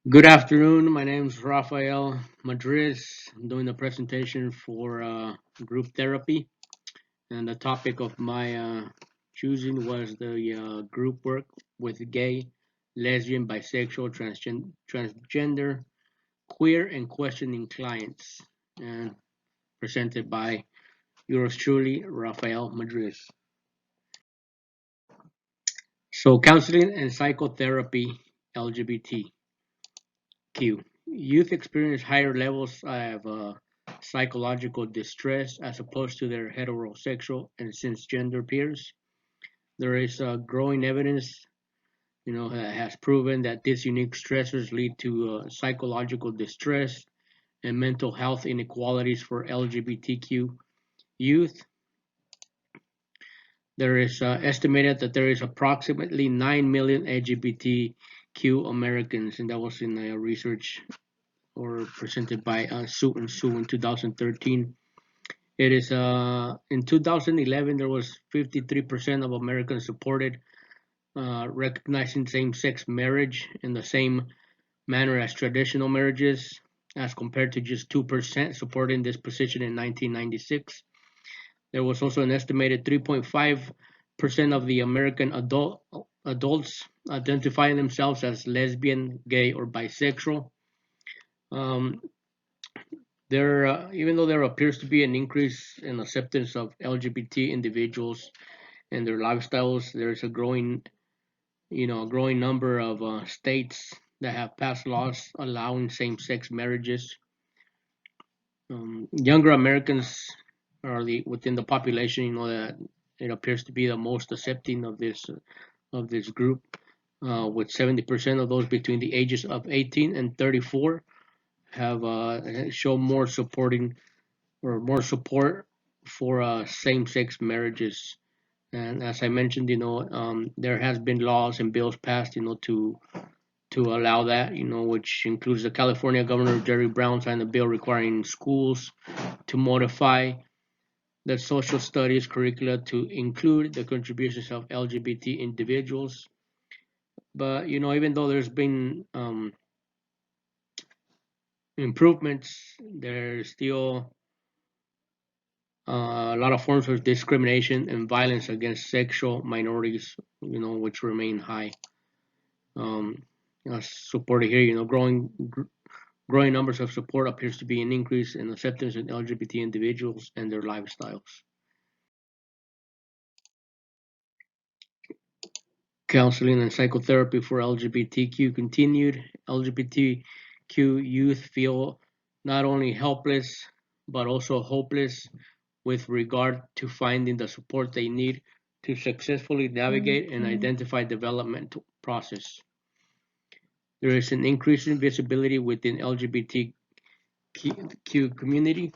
Good afternoon. My name is Rafael Madriz. I'm doing a presentation for group therapy, and the topic of my choosing was the group work with gay, lesbian, bisexual, transgender, queer, and questioning clients, and presented by yours truly, Rafael Madriz. So, counseling and psychotherapy, LGBTQ. Youth experience higher levels of psychological distress as opposed to their heterosexual and cisgender peers. There is growing evidence, has proven that these unique stressors lead to psychological distress and mental health inequalities for LGBTQ youth. There is estimated that there is approximately 9 million LGBTQ Americans, and that was in a research or presented by Sue and Sue in 2013. It is in 2011 there was 53% of Americans supported recognizing same-sex marriage in the same manner as traditional marriages, as compared to just 2% supporting this position in 1996. There was also an estimated 3.5% of the American adults identifying themselves as lesbian, gay, or bisexual. Um, even though there appears to be an increase in acceptance of LGBT individuals and their lifestyles, there's a growing number of states that have passed laws allowing same-sex marriages. Younger Americans are within the population, that it appears to be the most accepting of this group, with 70% of those between the ages of 18 and 34 have shown more support for same-sex marriages. And as I mentioned, there has been laws and bills passed, to allow that, which includes the California Governor Jerry Brown signed a bill requiring schools to modify the social studies curricula to include the contributions of LGBT individuals. But even though there's been improvements, there's still a lot of forms of discrimination and violence against sexual minorities, which remain high. Um, Supported here, growing numbers of support appears to be an increase in acceptance of LGBT individuals and their lifestyles. Counseling and psychotherapy for LGBTQ continued. LGBTQ youth feel not only helpless but also hopeless with regard to finding the support they need to successfully navigate and identify development process. There is an increase in visibility within LGBTQ community,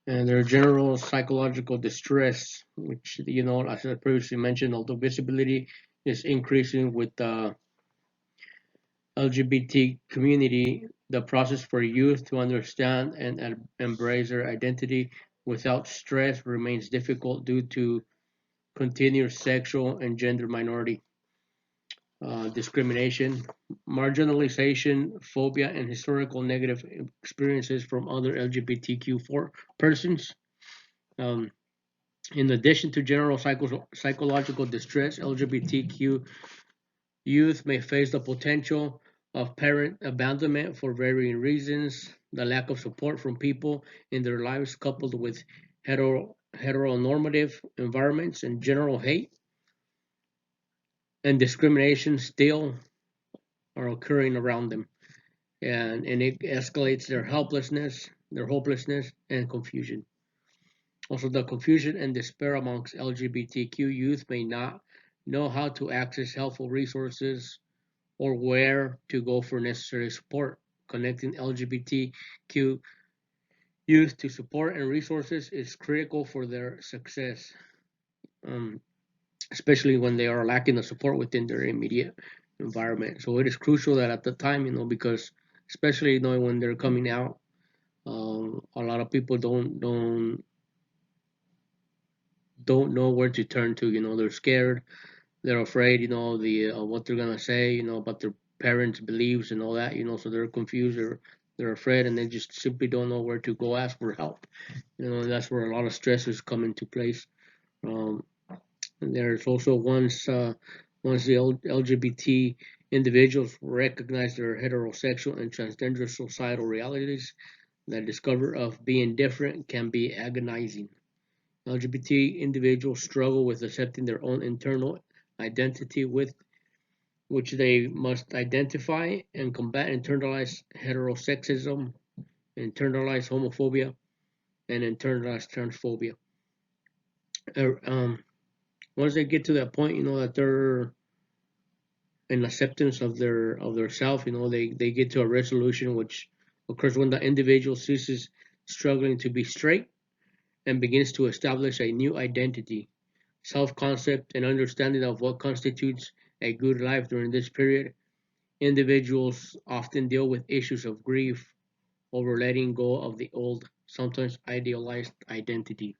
and their general psychological distress, which, as I previously mentioned, although visibility is increasing with the LGBT community, the process for youth to understand and embrace their identity without stress remains difficult due to continued sexual and gender minority discrimination, marginalization, phobia, and historical negative experiences from other LGBTQ4 persons. Um, in addition to general psychological distress, LGBTQ youth may face the potential of parent abandonment for varying reasons, the lack of support from people in their lives, coupled with heteronormative environments and general hate and discrimination still are occurring around them. And it escalates their helplessness, their hopelessness, and confusion. Also, the confusion and despair amongst LGBTQ youth may not know how to access helpful resources or where to go for necessary support. Connecting LGBTQ youth to support and resources is critical for their success, um, especially when they are lacking the support within their immediate environment. So it is crucial that at the time, because especially when they're coming out, a lot of people don't know where to turn to. They're scared. they're afraid, the what they're gonna say, about their parents' beliefs and all that, so they're confused, they're afraid, and they just simply don't know where to go ask for help. And that's where a lot of stresses come into place. Um, and there's also once the LGBT individuals recognize their heterosexual and transgender societal realities, the discovery of being different can be agonizing. LGBT individuals struggle with accepting their own internal identity with which they must identify and combat internalized heterosexism, internalized homophobia, and internalized transphobia. Um, Once they get to that point, that they're in acceptance of their self, they get to a resolution which occurs when the individual ceases struggling to be straight and begins to establish a new identity, self-concept, and understanding of what constitutes a good life during this period. Individuals often deal with issues of grief over letting go of the old, sometimes idealized identity.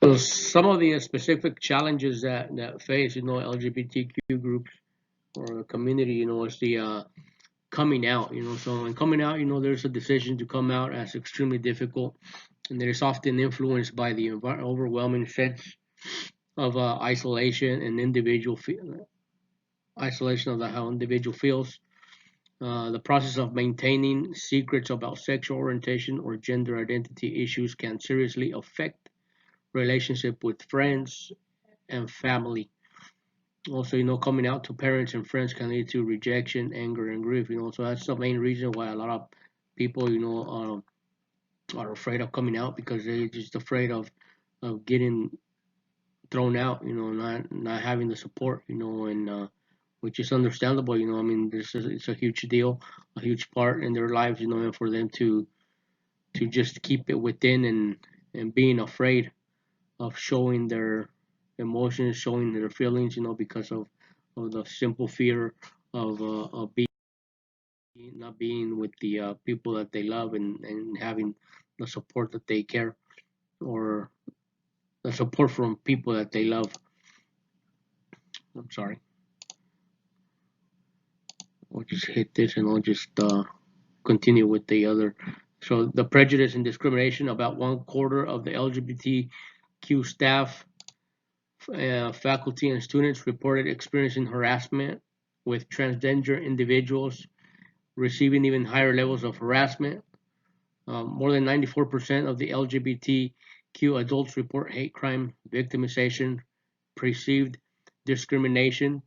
So some of the specific challenges that face, LGBTQ groups or the community, is the coming out, So in coming out, there's a decision to come out as extremely difficult, and it is often influenced by the overwhelming sense of isolation and isolation of how individual feels. The process of maintaining secrets about sexual orientation or gender identity issues can seriously affect relationship with friends and family. Also, coming out to parents and friends can lead to rejection, anger, and grief. So that's the main reason why a lot of people, are afraid of coming out because they're just afraid of getting thrown out. Not having the support. And which is understandable. I mean, it's a huge deal, a huge part in their lives. And for them to just keep it within and being afraid of showing their emotions, showing their feelings, because of the simple fear of being not being with the people that they love and having the support that they care or the support from people that they love. I'm sorry. I'll just hit this and I'll just continue with the other. So the prejudice and discrimination. About 1/4 of the LGBTQ staff, faculty, and students reported experiencing harassment, with transgender individuals receiving even higher levels of harassment. More than 94% of the LGBTQ adults report hate crime, victimization, perceived discrimination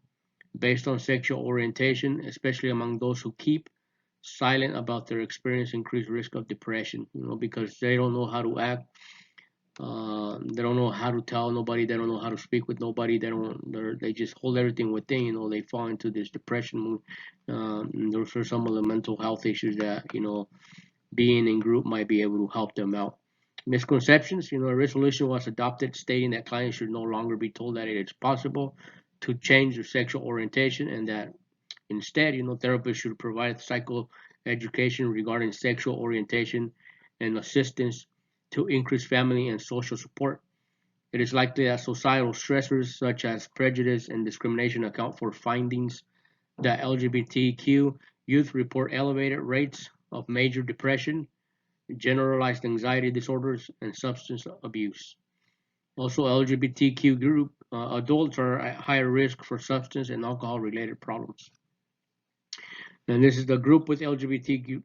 based on sexual orientation, especially among those who keep silent about their experience, increased risk of depression, because they don't know how to act. They don't know how to tell nobody. They don't know how to speak with nobody. They just hold everything within. They fall into this depression mood. Those are some of the mental health issues that being in group might be able to help them out. Misconceptions. A resolution was adopted stating that clients should no longer be told that it is possible to change their sexual orientation and that instead, therapists should provide psychoeducation regarding sexual orientation and assistance to increase family and social support. It is likely that societal stressors such as prejudice and discrimination account for findings that LGBTQ youth report elevated rates of major depression, generalized anxiety disorders, and substance abuse. Also, LGBTQ group adults are at higher risk for substance and alcohol related problems. And this is the group with LGBTQ.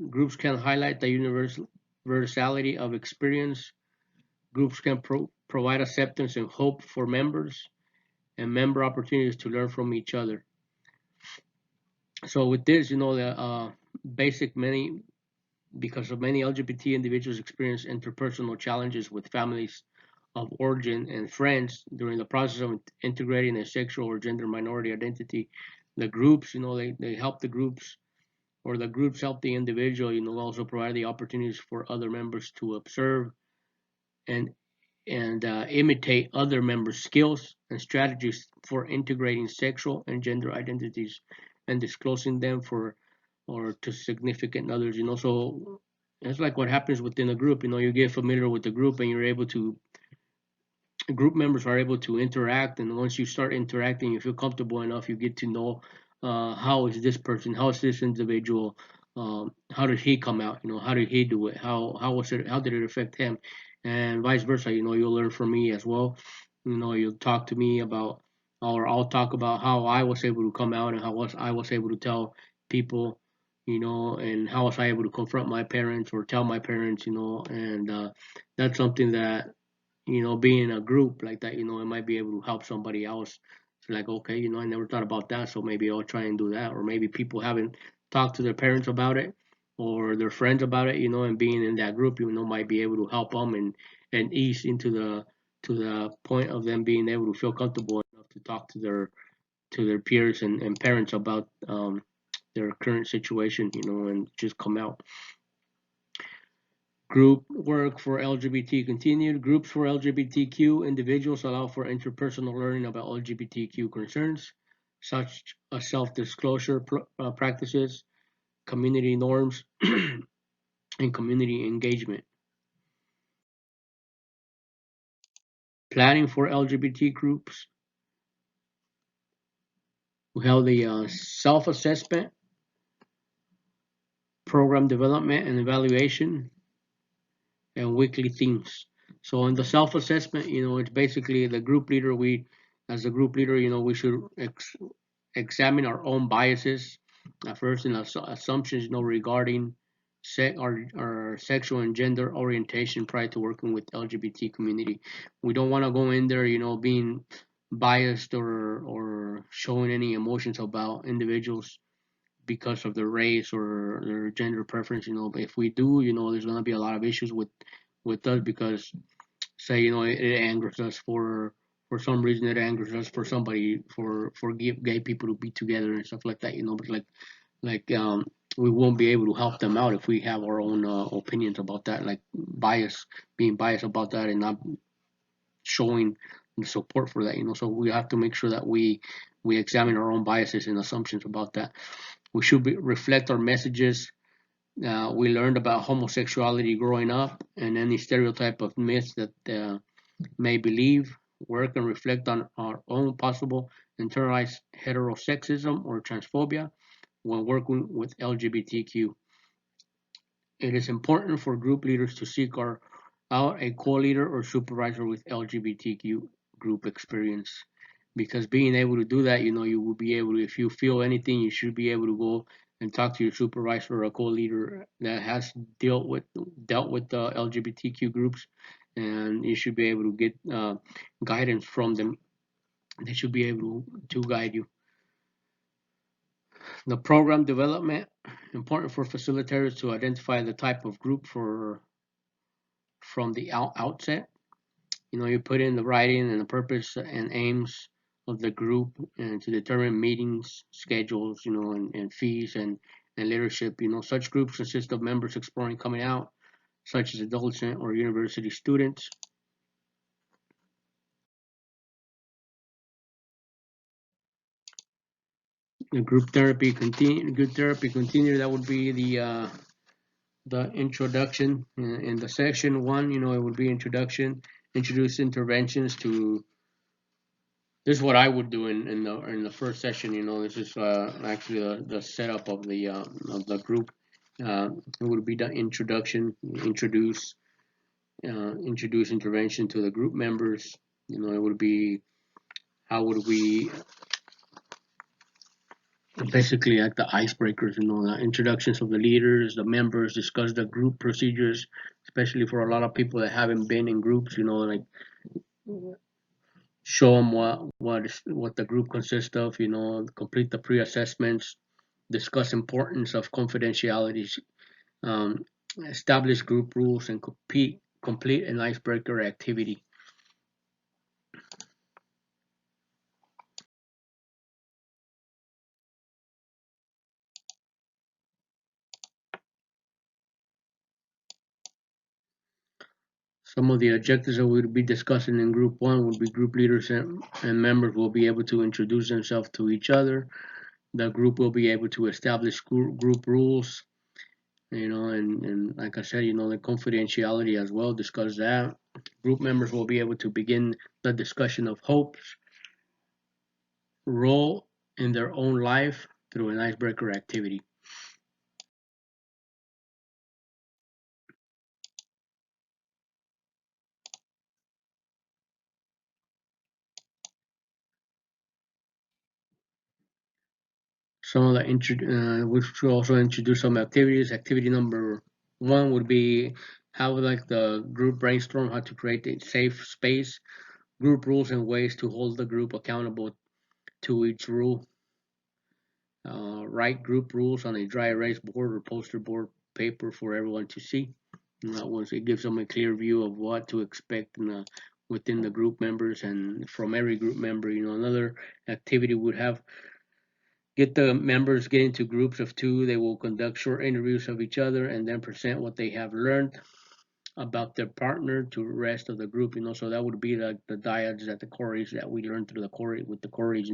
Groups can highlight the universality of experience. Groups can provide acceptance and hope for members and member opportunities to learn from each other. So with this, the basic many because of many LGBT individuals experience interpersonal challenges with families of origin and friends during the process of integrating a sexual or gender minority identity. The groups, they help the groups or the groups help the individual, also provide the opportunities for other members to observe and and imitate other members' skills and strategies for integrating sexual and gender identities and disclosing them for or to significant others. So it's like what happens within a group. You get familiar with the group and you're able to group members are able to interact, and once you start interacting, you feel comfortable enough, you get to know how is this person, how is this individual, how did he come out, how did he do it, how was it, how did it affect him, and vice versa. You'll learn from me as well. You'll talk to me about, or I'll talk about how I was able to come out and how I was able to tell people, and how was I able to confront my parents or tell my parents, and that's something that, being in a group like that, it might be able to help somebody else. It's like, okay, I never thought about that, so maybe I'll try and do that. Or maybe people haven't talked to their parents about it or their friends about it, and being in that group, might be able to help them and ease into the point of them being able to feel comfortable enough to talk to their peers and parents about their current situation, and just come out. Group work for LGBT continued. Groups for LGBTQ individuals allow for interpersonal learning about LGBTQ concerns, such as self-disclosure practices, community norms, and community engagement. Planning for LGBT groups. We held a self-assessment, program development and evaluation, and weekly themes. So in the self-assessment, it's basically the group leader. As a group leader, we should examine our own biases first and assumptions, regarding our sexual and gender orientation prior to working with LGBT community. We don't want to go in there, being biased or showing any emotions about individuals because of their race or their gender preference. If we do, there's going to be a lot of issues with us because, say, it angers us for some reason, it angers us for somebody for gay people to be together and stuff like that. But like we won't be able to help them out if we have our own opinions about that, like being biased about that and not showing the support for that. So we have to make sure that we examine our own biases and assumptions about that. We should reflect our messages. We learned about homosexuality growing up and any stereotype of myths that may believe, work and reflect on our own possible internalized heterosexism or transphobia when working with LGBTQ. It is important for group leaders to seek out a co-leader or supervisor with LGBTQ group experience, because being able to do that, you will be able to, if you feel anything, you should be able to go and talk to your supervisor or a co-leader that has dealt with the LGBTQ groups, and you should be able to get guidance from them. They should be able to guide you. The program development, important for facilitators to identify the type of group from the outset. You put in the writing and the purpose and aims of the group and to determine meetings, schedules, and fees and leadership. Such groups consist of members exploring coming out, such as adolescent or university students. The group therapy continue, good therapy continue. That would be the introduction in the section one. It would be introduction, introduce interventions to. This is what I would do in the first session. This is actually the setup of the group. It would be the introduction, introduce intervention to the group members. It would be how would we basically like the icebreakers, the introductions of the leaders, the members, discuss the group procedures, especially for a lot of people that haven't been in groups, like show them what the group consists of, complete the pre-assessments, discuss importance of confidentiality, um, establish group rules, and complete an icebreaker activity. Some of the objectives that we'll be discussing in group one would be group leaders and members will be able to introduce themselves to each other. The group will be able to establish group rules, and like I said, the confidentiality as well, discuss that. Group members will be able to begin the discussion of hopes, role in their own life through an icebreaker activity. Some of the we should also introduce some activities. Activity number one would be how like the group brainstorm how to create a safe space, group rules and ways to hold the group accountable to each rule. Write group rules on a dry erase board or poster board paper for everyone to see. And that was it gives them a clear view of what to expect within the group members and from every group member. Another activity would have get the members get into groups of two. They will conduct short interviews of each other and then present what they have learned about their partner to the rest of the group. So that would be the dyads that the chorees that we learned through the choreo with the chorees.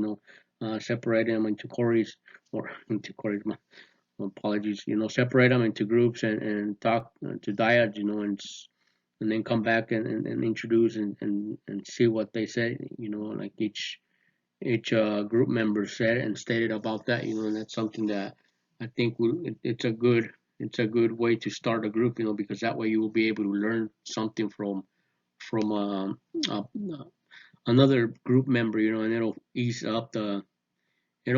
Separate them into chorees or into chorees. My apologies. Separate them into groups and talk to dyads. And then come back and introduce and see what they said. Like each group member said and stated about that, and that's something that I think it's a good way to start a group, because that way you will be able to learn something from another group member, and it'll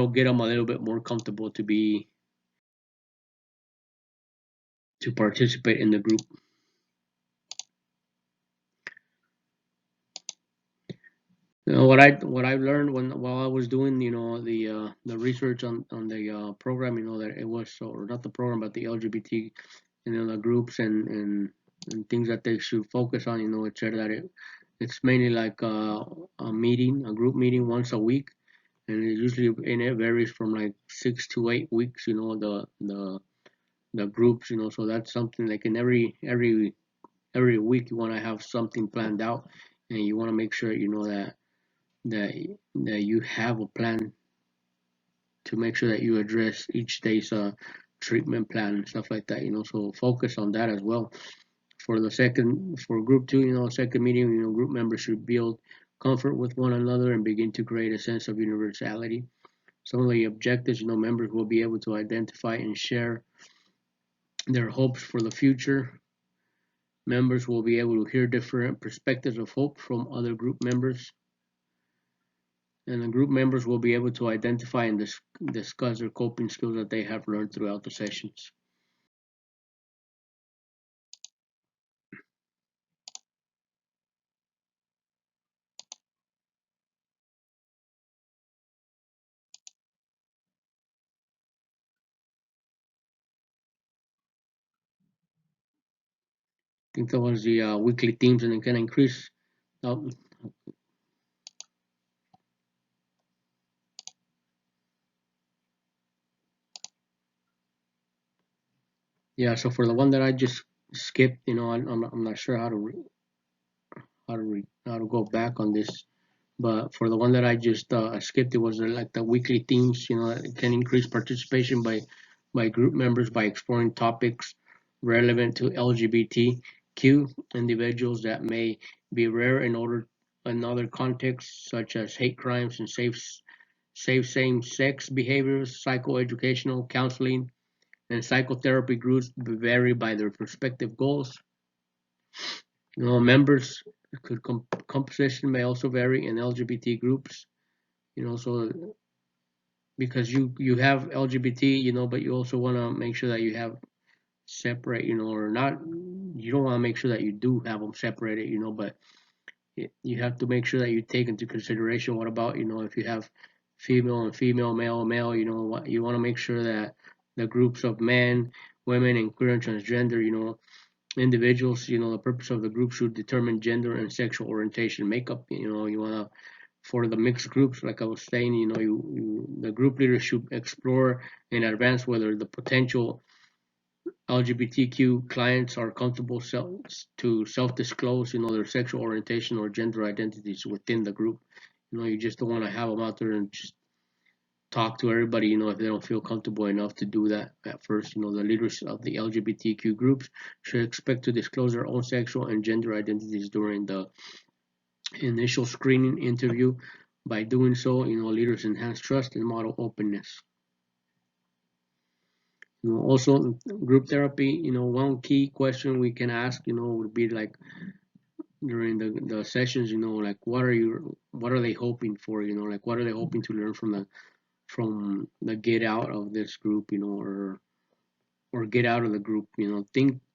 get them a little bit more comfortable to participate in the group. What I learned while I was doing the research on the program, that it was, or not the program but the LGBT, the groups and things that they should focus on. It said that it's mainly like a group meeting once a week, and it varies from like 6 to 8 weeks. The groups. So that's something like in every week you want to have something planned out, and you want to make sure that that you have a plan to make sure that you address each day's treatment plan and stuff like that. So focus on that as well. For group two, second meeting, group members should build comfort with one another and begin to create a sense of universality. Some of the objectives, members will be able to identify and share their hopes for the future. Members will be able to hear different perspectives of hope from other group members. And the group members will be able to identify and discuss their coping skills that they have learned throughout the sessions. I think that was the weekly themes, and it can increase. Uh, yeah, so for the one that I just skipped, I'm not sure how to go back on this. But for the one that I just skipped, it was like the weekly themes. It can increase participation by group members by exploring topics relevant to LGBTQ individuals that may be rare in other contexts, such as hate crimes and safe same-sex behaviors. Psychoeducational counseling and psychotherapy groups vary by their respective goals. Members composition may also vary in LGBT groups. So because you have LGBT, but you also want to make sure that you have separate, or not. You don't want to make sure that you do have them separated, but you have to make sure that you take into consideration what about, if you have female and female, male and male, what you want to make sure that the groups of men, women, and queer and transgender, individuals, the purpose of the group should determine gender and sexual orientation makeup. You want to, for the mixed groups, like I was saying, the group leaders should explore in advance whether the potential LGBTQ clients are comfortable to self-disclose, their sexual orientation or gender identities within the group. You just don't want to have them out there and just talk to everybody, if they don't feel comfortable enough to do that at first. The leaders of the LGBTQ groups should expect to disclose their own sexual and gender identities during the initial screening interview. By doing so, leaders enhance trust and model openness. Also group therapy, one key question we can ask, would be like during the sessions, like what are they hoping for, like what are they hoping to learn from the get out of this group, or get out of the group,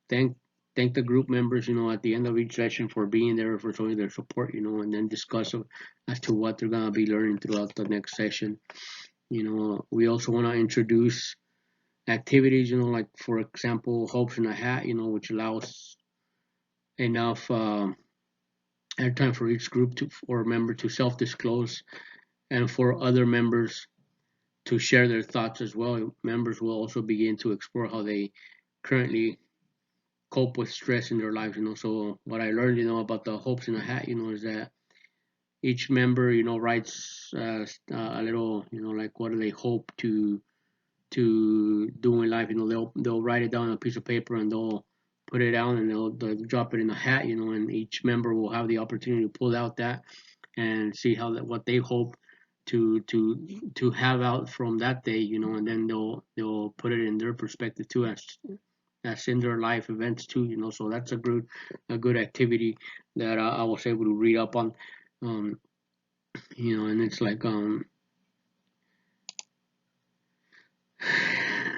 thank the group members, at the end of each session for being there, for showing their support, and then discuss as to what they're gonna be learning throughout the next session. We also want to introduce activities, like for example, Hopes in a Hat, which allows enough airtime for each group or member to self-disclose, and for other members to share their thoughts as well. Members will also begin to explore how they currently cope with stress in their lives. So what I learned, about the Hopes in a Hat, is that each member, writes a little, like what do they hope to do in life. They'll write it down on a piece of paper and they'll put it down and they'll drop it in a hat. And each member will have the opportunity to pull out that and see what they hope to have out from that day. And then they'll put it in their perspective too, as in their life events too. So that's a good activity that I was able to read up on. And it's like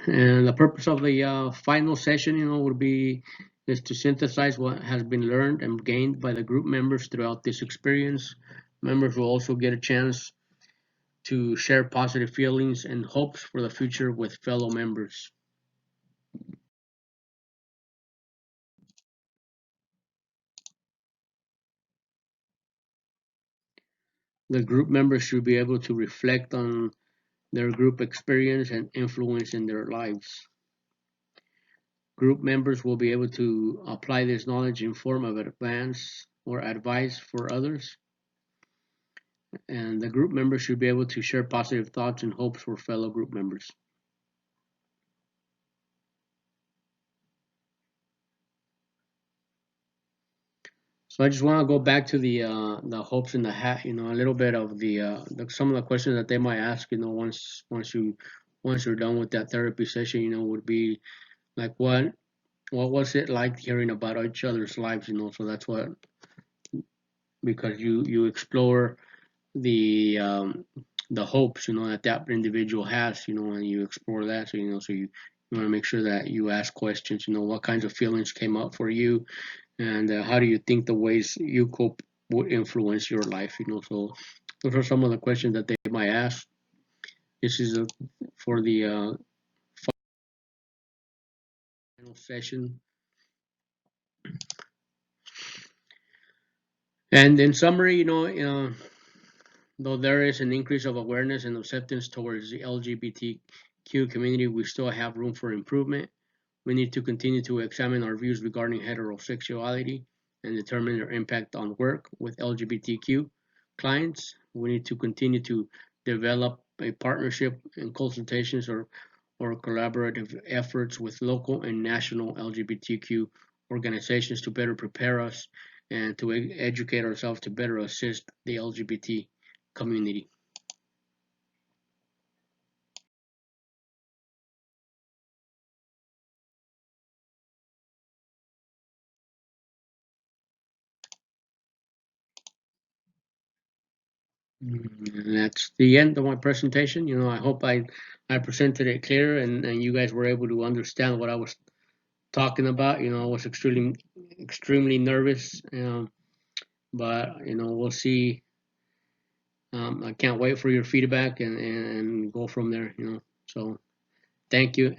and the purpose of the final session, would be is to synthesize what has been learned and gained by the group members throughout this experience. Members will also get a chance to share positive feelings and hopes for the future with fellow members. The group members should be able to reflect on their group experience and influence in their lives. Group members will be able to apply this knowledge in form of advice or advice for others. And the group members should be able to share positive thoughts and hopes for fellow group members. So I just want to go back to the hopes in the hat, a little bit of some of the questions that they might ask, once you're done with that therapy session, would be like what was it like hearing about each other's lives, so that's what, because you explore the hopes, that individual has, and you explore that, so you want to make sure that you ask questions, what kinds of feelings came up for you, and how do you think the ways you cope would influence your life, so those are some of the questions that they might ask. This is for the final session. And in summary, though there is an increase of awareness and acceptance towards the LGBTQ community, we still have room for improvement. We need to continue to examine our views regarding heterosexuality and determine their impact on work with LGBTQ clients. We need to continue to develop a partnership and consultations or collaborative efforts with local and national LGBTQ organizations to better prepare us and to educate ourselves to better assist the LGBT community. And that's the end of my presentation. I hope I presented it clear and you guys were able to understand what I was talking about. I was extremely nervous, but we'll see. I can't wait for your feedback and go from there. So thank you.